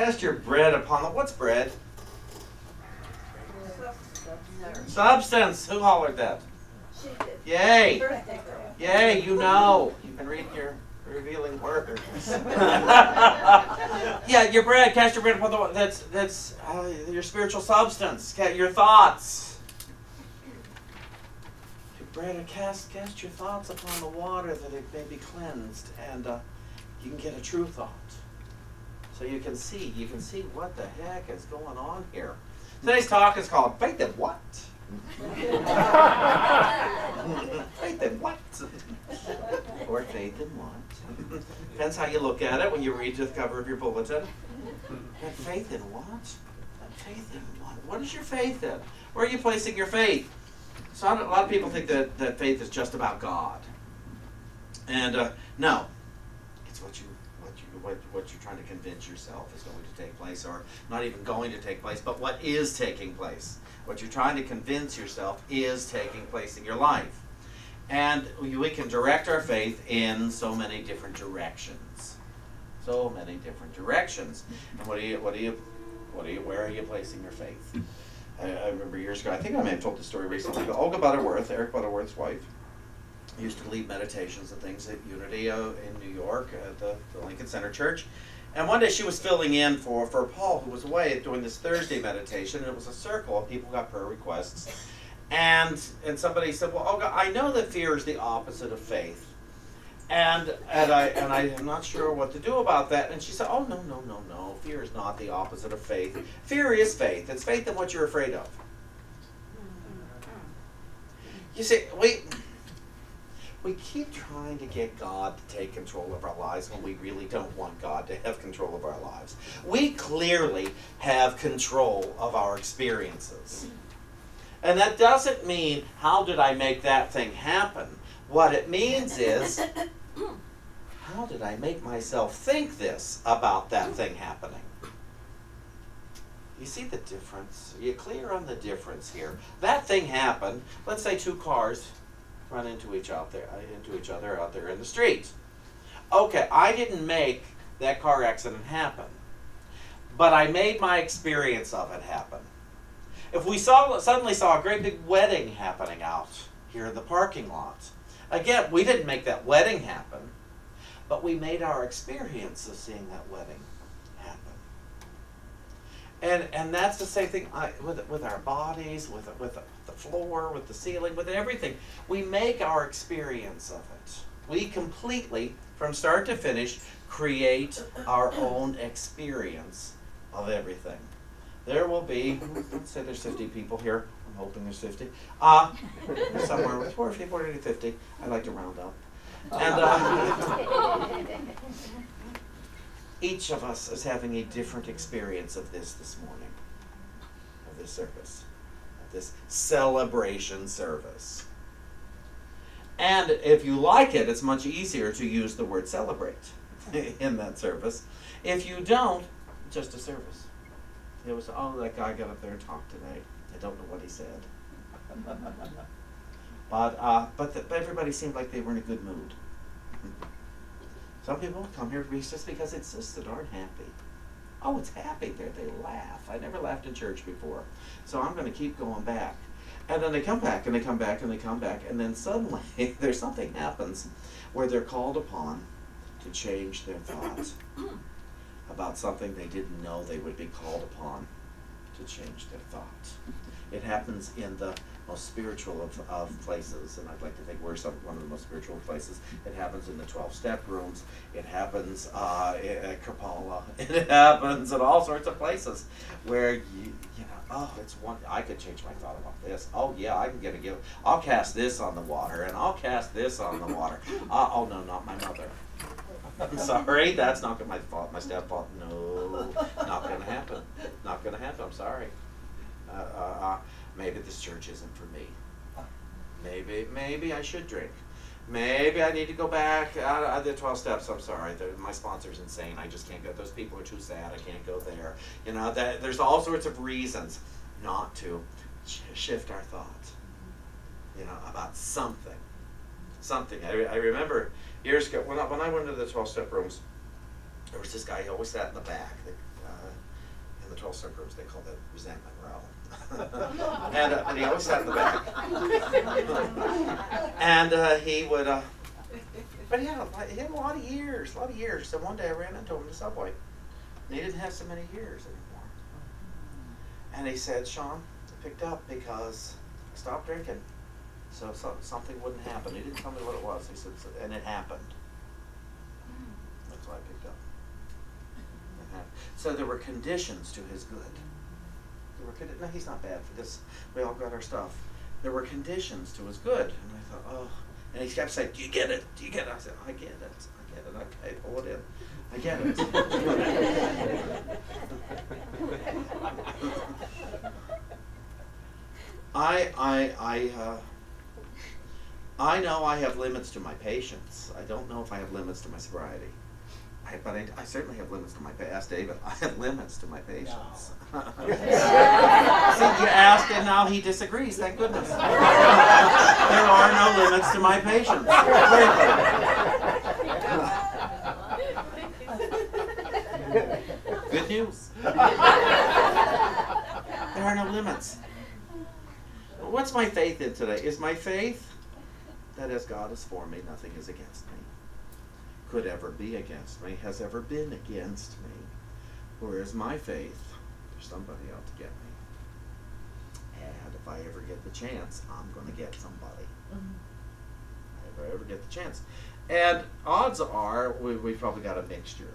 Cast your bread upon the, what's bread? Substance. Who hollered that? She did. Yay. Birthday girl. Yay, you know. You've been reading your revealing words. Yeah, your bread, cast your bread upon the water. That's your spiritual substance. Your thoughts. Your bread, cast your thoughts upon the water that it may be cleansed, and you can get a true thought. So you can see what the heck is going on here. Today's talk is called Faith in What? Faith in what? Or faith in what? Depends how you look at it when you read the cover of your bulletin. And faith in what? And faith in what? What is your faith in? Where are you placing your faith? So a lot of people think that faith is just about God. And no, it's what you're trying to convince yourself is going to take place, or not even going to take place, but what is taking place. What you're trying to convince yourself is taking place in your life. And we can direct our faith in so many different directions. So many different directions. And where are you placing your faith? I remember years ago, I think I may have told the story recently, but Olga Butterworth, Eric Butterworth's wife, used to lead meditations and things at Unity in New York at the Lincoln Center Church. And one day she was filling in for Paul, who was away doing this Thursday meditation, and it was a circle of people who got prayer requests. And somebody said, well, Olga, I know that fear is the opposite of faith. And I am not sure what to do about that. And she said, oh, no. Fear is not the opposite of faith. Fear is faith. It's faith in what you're afraid of. You see, we keep trying to get God to take control of our lives when we really don't want God to have control of our lives. We clearly have control of our experiences. And that doesn't mean, how did I make that thing happen? What it means is, how did I make myself think this about that thing happening? You see the difference? Are you clear on the difference here? That thing happened. Let's say two cars run into each other out there in the street. Okay, I didn't make that car accident happen, but I made my experience of it happen. If we suddenly saw a great big wedding happening out here in the parking lot, again, we didn't make that wedding happen, but we made our experience of seeing that wedding happen. And that's the same thing with our bodies, with the floor, with the ceiling, with everything. We make our experience of it. We completely, from start to finish, create our own experience of everything. There will be, let's say there's 50 people here. I'm hoping there's 50. Somewhere, 40, 50. I like to round up. And each of us is having a different experience of this morning, of this service, of this celebration service. And if you like it, it's much easier to use the word celebrate in that service. If you don't, just a service. It was, oh, that guy got up there and talked today. I don't know what he said. But everybody seemed like they were in a good mood. Some people come here just because it's just so darn happy. Oh, it's happy there. They laugh. I never laughed in church before. So I'm going to keep going back. And then they come back, and they come back, and they come back. And then suddenly, there's something happens where they're called upon to change their thoughts about something they didn't know they would be called upon to change their thoughts. It happens in the most spiritual of places, and I'd like to think we're one of the most spiritual places. It happens in the 12-step rooms. It happens at Kapala. It happens in all sorts of places where you know, oh, it's one. I could change my thought about this. Oh yeah, I can get a gift. I'll cast this on the water, and I'll cast this on the water. Oh no, not my mother. I'm sorry, that's not my fault. My stepfather. No, not going to happen. Not going to happen. I'm sorry. Maybe this church isn't for me. Maybe I should drink. Maybe I need to go back the 12 steps. I'm sorry, my sponsor's insane. I just can't go. Those people are too sad. I can't go there. You know, there's all sorts of reasons not to shift our thoughts. You know, about something. I remember years ago when I went into the 12-step rooms. There was this guy. He always sat in the back. control circles, they call that resentment row. And he always sat in the back. And he would, but he had a lot of years, So one day I ran into him in the subway, and he didn't have so many years anymore. And he said, Shawn, I picked up because I stopped drinking, so something wouldn't happen. He didn't tell me what it was. He said, and it happened. That's why I picked up. So there were conditions to his good. No, he's not bad for this. We all got our stuff. There were conditions to his good. And I thought, oh. And he kept saying, do you get it? Do you get it? I said, I get it. I get it. Okay, pull it in. I get it. I know I have limits to my patience. I don't know if I have limits to my sobriety. But I certainly have limits to my past, David. I have limits to my patience. No. See, you asked and now he disagrees. Thank goodness. There are no limits to my patience. Good news. There are no limits. What's my faith in today? Is my faith that as God is for me, nothing is against me, could ever be against me, has ever been against me? Or is my faith there's somebody out to get me? And if I ever get the chance, I'm going to get somebody. If I ever get the chance. And odds are we've probably got a mixture.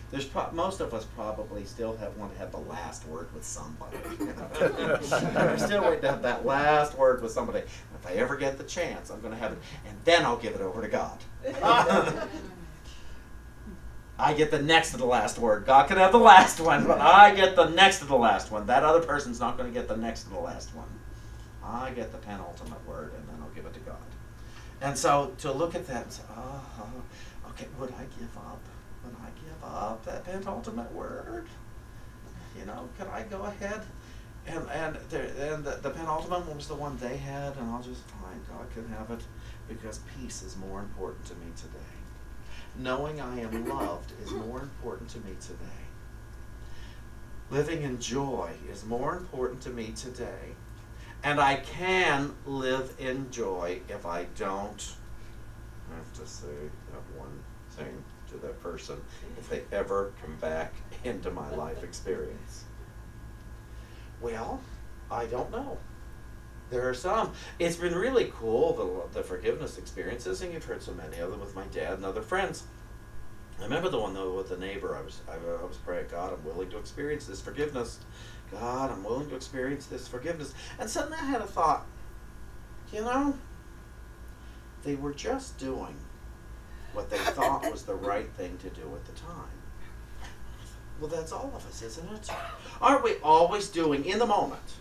There's most of us probably still want to have the last word with somebody. We're still waiting to have that last word with somebody. If I ever get the chance, I'm going to have it, and then I'll give it over to God. I get the next to the last word. God can have the last one, but I get the next to the last one. That other person's not going to get the next to the last one. I get the penultimate word, and then I'll give it to God. And so to look at that and say, okay, would I give up? Would I give up that penultimate word? You know, could I go ahead? And the penultimate one was the one they had, and I'll just, fine, God can have it, because peace is more important to me today. Knowing I am loved is more important to me today. Living in joy is more important to me today. And I can live in joy if I don't have to say that one thing to that person if they ever come back into my life experience. Well, I don't know. There are some. It's been really cool, the forgiveness experiences, and you've heard so many of them with my dad and other friends. I remember the one, though, with the neighbor. I was praying, God, I'm willing to experience this forgiveness. God, I'm willing to experience this forgiveness. And suddenly I had a thought, you know, they were just doing what they thought was the right thing to do at the time. Well, that's all of us, isn't it? Aren't we always doing, in the moment,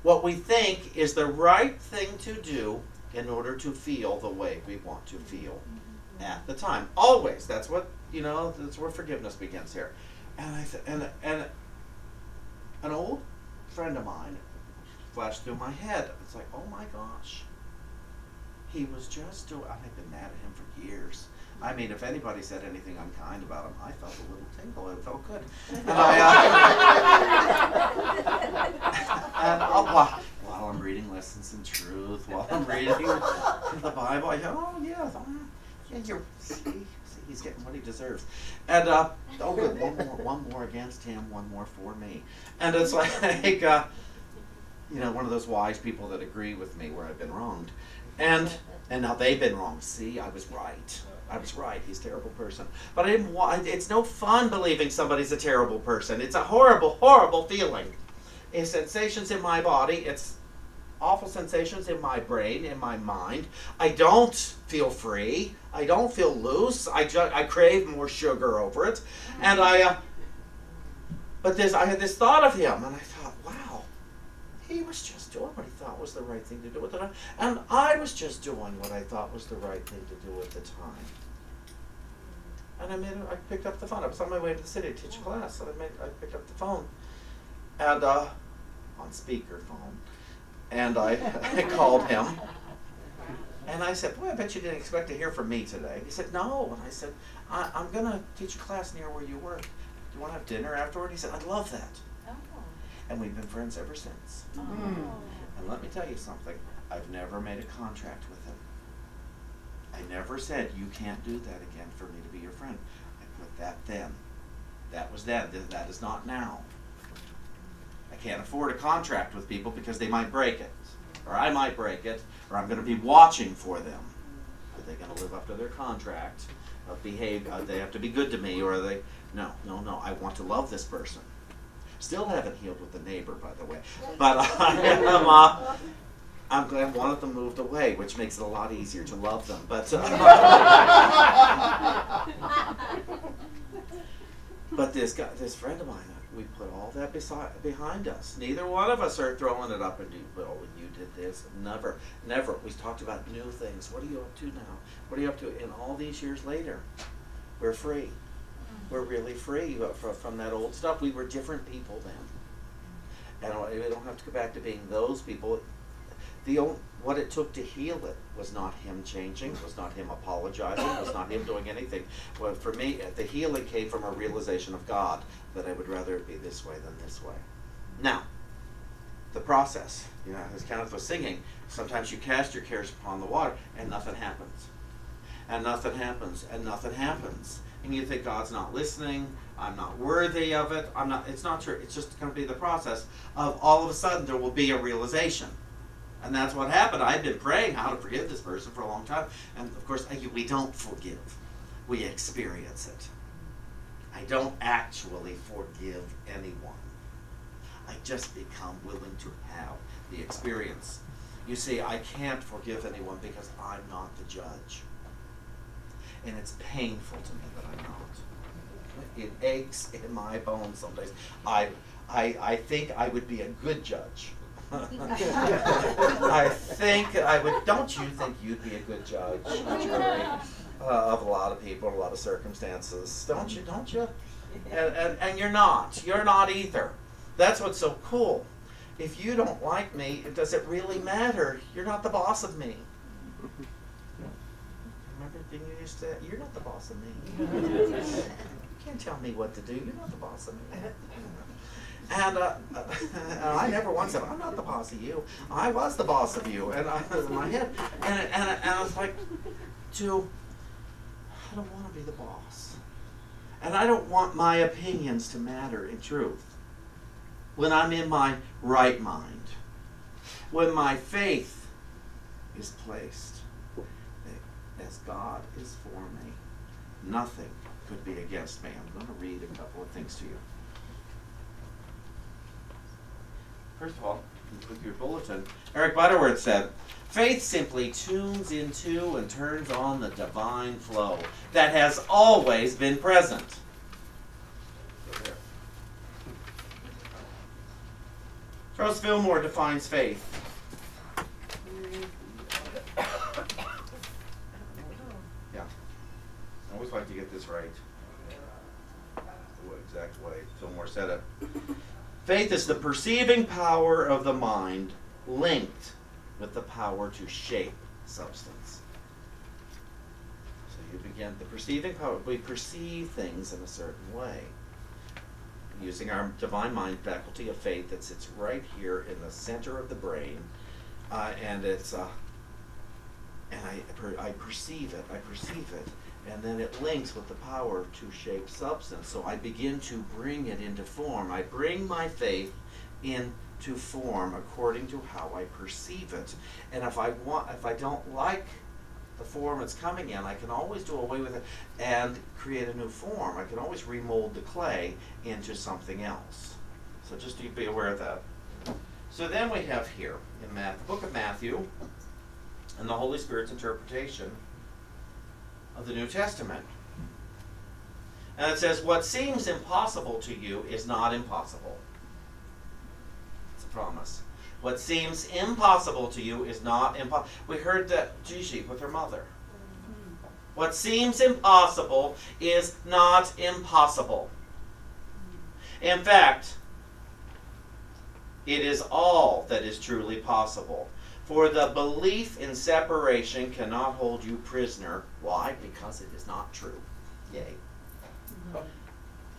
what we think is the right thing to do in order to feel the way we want to feel at the time? Always. That's what, you know, that's where forgiveness begins here. And an old friend of mine flashed through my head. It's like, oh my gosh. He was just doing, I've been mad at him for years. I mean, if anybody said anything unkind about him, I felt a little tingle. It felt good. And while I'm reading Lessons in Truth, while I'm reading the Bible, I go, oh yeah, see, he's getting what he deserves. And oh good, one more against him, one more for me. And it's like, you know, one of those wise people that agree with me where I've been wronged. And now they've been wrong. See, I was right. I was right. He's a terrible person. But I didn't want. It's no fun believing somebody's a terrible person. It's a horrible, horrible feeling. It's sensations in my body. It's awful sensations in my brain, in my mind. I don't feel free. I don't feel loose. I crave more sugar over it. And I had this thought of him, and I thought, wow, he was just doing what he thought was the right thing to do at the time. And I was just doing what I thought was the right thing to do at the time. And I picked up the phone. I was on my way to the city to teach a class, so I picked up the phone, and on speakerphone, and I called him, and I said, boy, I bet you didn't expect to hear from me today. He said, no. And I said, I'm going to teach a class near where you work. you want to have dinner afterward? He said, I'd love that. Oh. And we've been friends ever since. Oh. And let me tell you something. I've never made a contract with him. I never said, you can't do that again for me to be your friend. I put that then. That was then. That is not now. I can't afford a contract with people because they might break it. Or I might break it. Or I'm going to be watching for them. Are they going to live up to their contract? Behave? They have to be good to me? Or are they... No. I want to love this person. Still haven't healed with the neighbor, by the way. But I'm glad one of them moved away, which makes it a lot easier to love them. But but this friend of mine, we put all that behind us. Neither one of us are throwing it up and well, you did this. Never. We talked about new things. What are you up to now? What are you up to? And all these years later, we're free. We're really free from that old stuff. We were different people then. And we don't have to go back to being those people. What it took to heal it was not him changing, was not him apologizing, was not him doing anything. Well, for me, the healing came from a realization of God, that I would rather it be this way than this way. Now, the process, as Kenneth was singing, sometimes you cast your cares upon the water and nothing happens. And nothing happens, and nothing happens. And you think God's not listening, I'm not worthy of it, it's not true. It's just going to be the process of all of a sudden there will be a realization. And that's what happened. I've been praying how to forgive this person for a long time. And of course, we don't forgive. We experience it. I don't actually forgive anyone. I just become willing to have the experience. You see, I can't forgive anyone because I'm not the judge. And it's painful to me that I'm not. It aches in my bones some days. I think I would be a good judge. I think I would. Don't you think you'd be a good judge, jury, of a lot of people, a lot of circumstances? Don't you? And you're not. You're not either. That's what's so cool. If you don't like me, does it really matter? You're not the boss of me. Remember the thing you used to say? You're not the boss of me. You can't tell me what to do. You're not the boss of me. And I never once said, I'm not the boss of you. I was the boss of you. And I was in my head. And I was like, I don't want to be the boss. And I don't want my opinions to matter in truth. When I'm in my right mind, when my faith is placed as God is for me, nothing could be against me. I'm going to read a couple of things to you. First of all, with your bulletin, Eric Butterworth said, faith simply tunes into and turns on the divine flow that has always been present. So there. Charles Fillmore defines faith. Yeah. I always like to get this right. The exact way Fillmore said it. Faith is the perceiving power of the mind linked with the power to shape substance. So you begin the perceiving power. We perceive things in a certain way. Using our divine mind faculty of faith that sits right here in the center of the brain. And it's and I perceive it. I perceive it. And then it links with the power to shape substance. So I begin to bring it into form. I bring my faith into form according to how I perceive it. And if I don't like the form it's coming in, I can always do away with it and create a new form. I can always remold the clay into something else. So just to be aware of that. So then we have here in the book of Matthew and the Holy Spirit's interpretation of the New Testament. And it says, what seems impossible to you is not impossible. It's a promise. What seems impossible to you is not impossible. We heard that Gigi with her mother. What seems impossible is not impossible. In fact, it is all that is truly possible. For the belief in separation cannot hold you prisoner. Why? Because it is not true. Yay.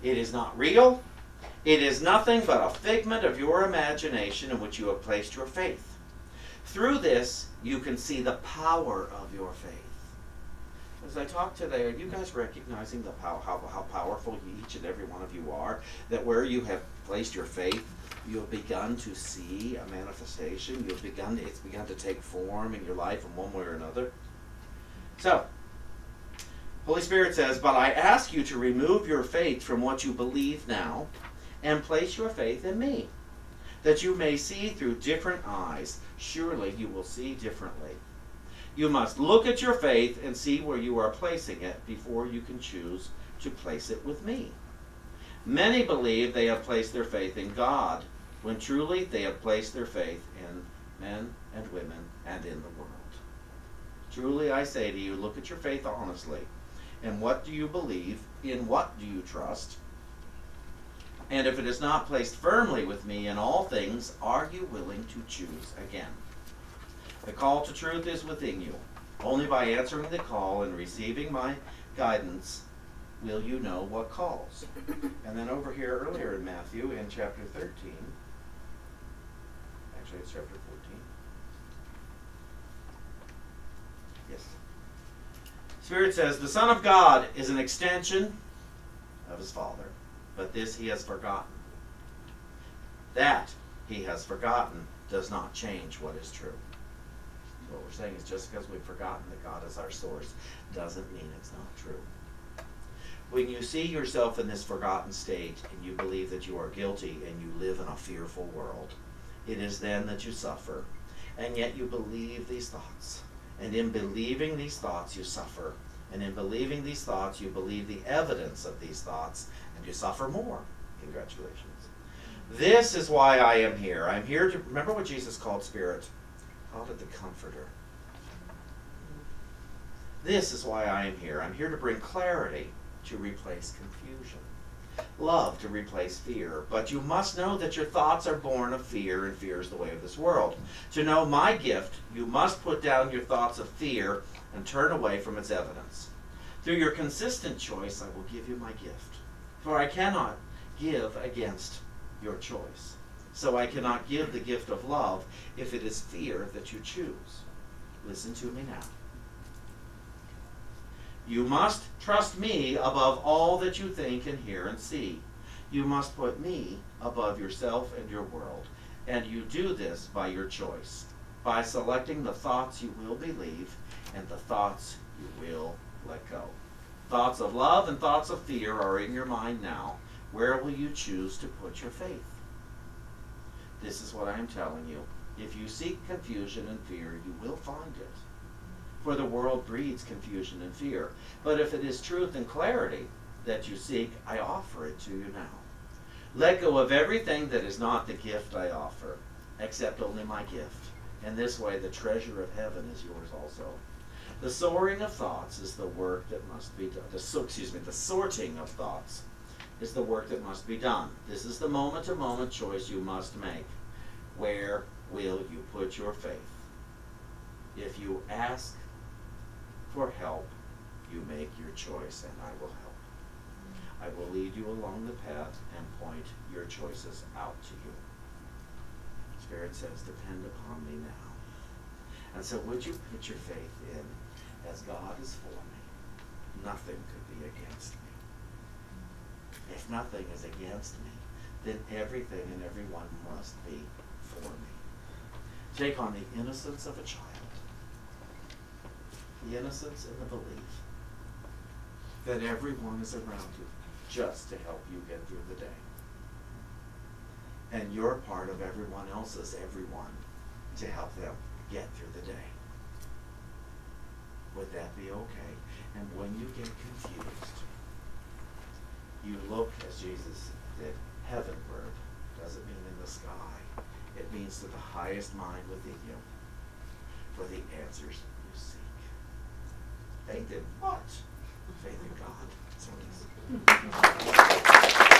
It is not real. It is nothing but a figment of your imagination in which you have placed your faith. Through this, you can see the power of your faith. As I talk today, are you guys recognizing how powerful each and every one of you are? That where you have placed your faith, you have begun to see a manifestation. It's begun to take form in your life in one way or another. So, Holy Spirit says, but I ask you to remove your faith from what you believe now and place your faith in me, that you may see through different eyes. Surely you will see differently. You must look at your faith and see where you are placing it before you can choose to place it with me. Many believe they have placed their faith in God, when truly they have placed their faith in men and women and in the world. Truly I say to you, look at your faith honestly. And what do you believe? In what do you trust? And if it is not placed firmly with me in all things, are you willing to choose again? The call to truth is within you. Only by answering the call and receiving my guidance will you know what calls. And then over here earlier in Matthew, in chapter 13, actually it's chapter 14. Yes. Spirit says, the Son of God is an extension of his Father, but this he has forgotten. That he has forgotten does not change what is true. What we're saying is just because we've forgotten that God is our source doesn't mean it's not true. When you see yourself in this forgotten state and you believe that you are guilty and you live in a fearful world, it is then that you suffer. And yet you believe these thoughts. And in believing these thoughts, you suffer. And in believing these thoughts, you believe the evidence of these thoughts, and you suffer more. Congratulations. This is why I am here. I'm here to, remember what Jesus called Spirit? Called it the Comforter. This is why I am here. I'm here to bring clarity to replace confusion. Love to replace fear. But you must know that your thoughts are born of fear, and fear is the way of this world. To know my gift, you must put down your thoughts of fear and turn away from its evidence. Through your consistent choice, I will give you my gift. For I cannot give against your choice. So I cannot give the gift of love if it is fear that you choose. Listen to me now. You must trust me above all that you think and hear and see. You must put me above yourself and your world. And you do this by your choice, by selecting the thoughts you will believe and the thoughts you will let go. Thoughts of love and thoughts of fear are in your mind now. Where will you choose to put your faith? This is what I am telling you. If you seek confusion and fear, you will find it. For the world breeds confusion and fear. But if it is truth and clarity that you seek, I offer it to you now. Let go of everything that is not the gift I offer, accept only my gift. In this way, the treasure of heaven is yours also. The soaring of thoughts is the work that must be done. The sorting of thoughts is the work that must be done. This is the moment-to-moment choice you must make. Where will you put your faith? If you ask for help, you make your choice, and I will help. I will lead you along the path and point your choices out to you. Spirit says, depend upon me now. And so would you put your faith in, as God is for me, nothing could be against me. If nothing is against me, then everything and everyone must be for me. Take on the innocence of a child. The innocence and the belief that everyone is around you just to help you get through the day. And you're part of everyone else's everyone to help them get through the day. Would that be okay? And when you get confused, you look, as Jesus did, heavenward. Doesn't mean in the sky. It means to the highest mind within you for the answers you seek. Faith in what? Faith in God. That's what it is.